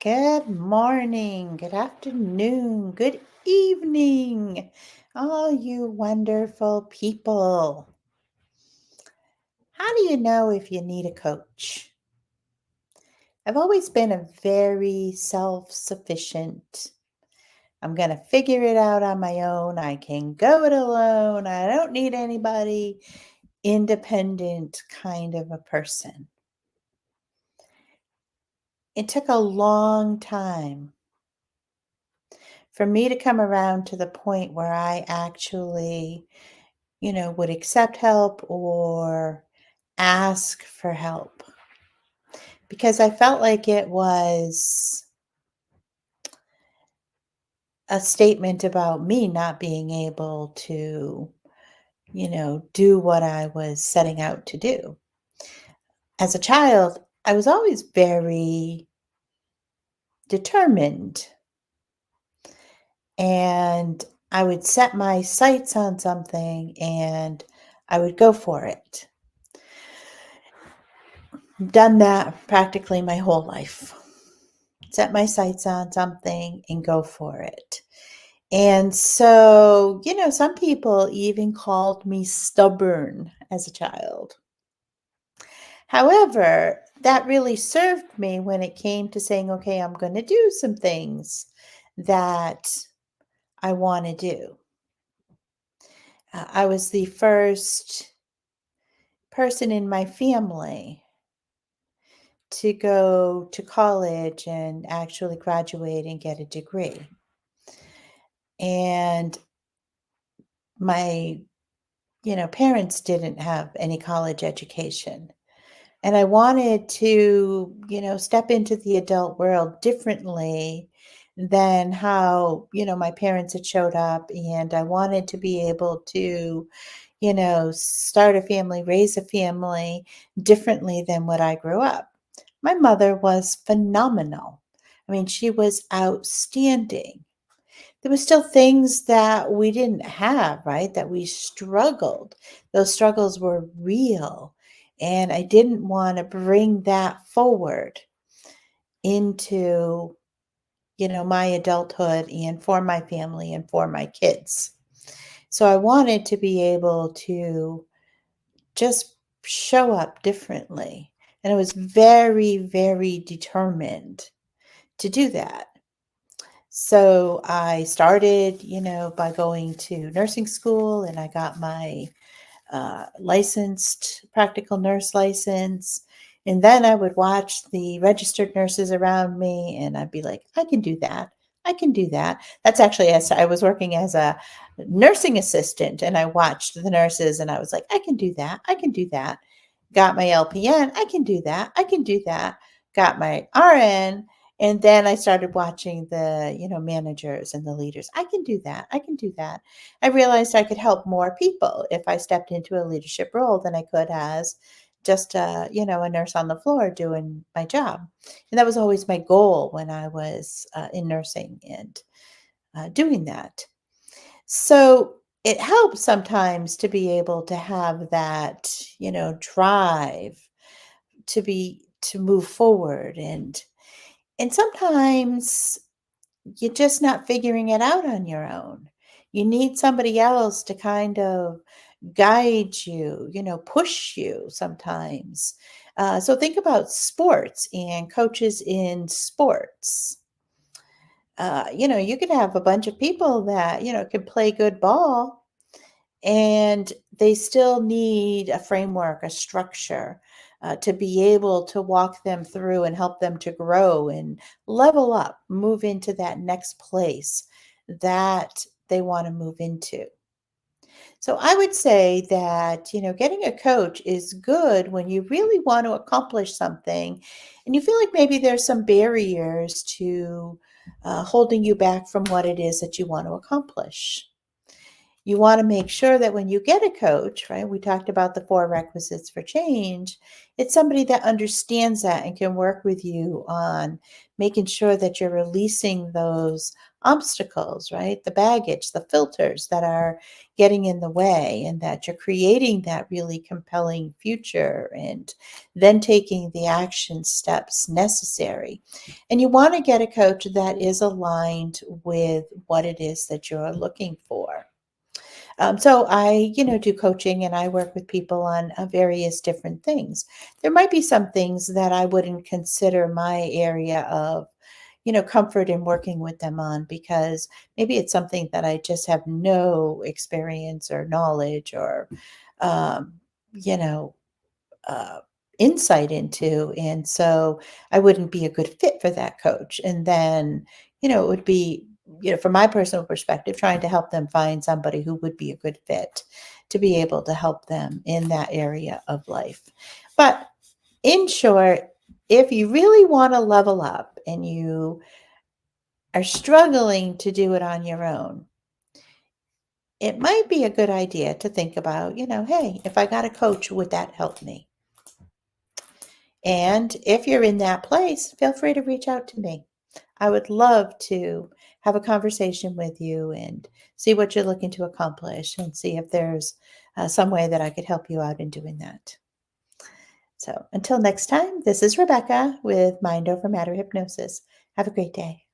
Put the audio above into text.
Good morning, good afternoon, good evening, all you wonderful people. How do you know if you need a coach? I've always been a very self sufficient. I'm going to figure it out on my own. I can go it alone. I don't need anybody. Independent kind of a person. It took a long time for me to come around to the point where I actually would accept help or ask for help because I felt like it was a statement about me not being able to, do what I was setting out to do. As a child, I was always very determined and I would set my sights on something and I would go for it. Done that practically my whole life. Set my sights on something and go for it. And so, some people even called me stubborn as a child. However, that really served me when it came to saying, okay, I'm going to do some things that I want to do. I was the first person in my family to go to college and actually graduate and get a degree. And my, parents didn't have any college education. And I wanted to, step into the adult world differently than how, my parents had showed up. And I wanted to be able to, start a family, raise a family differently than what I grew up. My mother was phenomenal. I mean, she was outstanding. There were still things that we didn't have, right? That we struggled. Those struggles were real. And I didn't want to bring that forward into, my adulthood and for my family and for my kids. So I wanted to be able to just show up differently. And I was very, very determined to do that. So I started, by going to nursing school and I got my licensed practical nurse license. And then I would watch the registered nurses around me and I'd be like, I can do that. I can do that. That's actually as I was working as a nursing assistant and I watched the nurses and I was like, I can do that. I can do that. Got my LPN. I can do that. I can do that. Got my RN. And then I started watching the, managers and the leaders. I can do that. I can do that. I realized I could help more people if I stepped into a leadership role than I could as just a nurse on the floor doing my job. And that was always my goal when I was in nursing and doing that. So it helps sometimes to be able to have that, drive to move forward and sometimes you're just not figuring it out on your own. You need somebody else to kind of guide you, push you sometimes. So think about sports and coaches in sports. You could have a bunch of people that, can play good ball and they still need a framework, a structure to be able to walk them through and help them to grow and level up, move into that next place that they want to move into. So I would say that, getting a coach is good when you really want to accomplish something and you feel like maybe there's some barriers to holding you back from what it is that you want to accomplish. you want to make sure that when you get a coach, right? We talked about the 4 requisites for change. It's somebody that understands that and can work with you on making sure that you're releasing those obstacles, right? The baggage, the filters that are getting in the way, and that you're creating that really compelling future and then taking the action steps necessary. And you want to get a coach that is aligned with what it is that you're looking for. So I, do coaching and I work with people on various different things. There might be some things that I wouldn't consider my area of, comfort in working with them on, because maybe it's something that I just have no experience or knowledge or, um, you know, uh, insight into. And so I wouldn't be a good fit for that coach. And then, it would be, from my personal perspective, trying to help them find somebody who would be a good fit to be able to help them in that area of life. But in short, if you really want to level up and you are struggling to do it on your own, it might be a good idea to think about, hey, if I got a coach, would that help me? And if you're in that place, feel free to reach out to me. I would love to have a conversation with you and see what you're looking to accomplish and see if there's some way that I could help you out in doing that. So until next time, this is Rebecca with Mind Over Matter Hypnosis. Have a great day.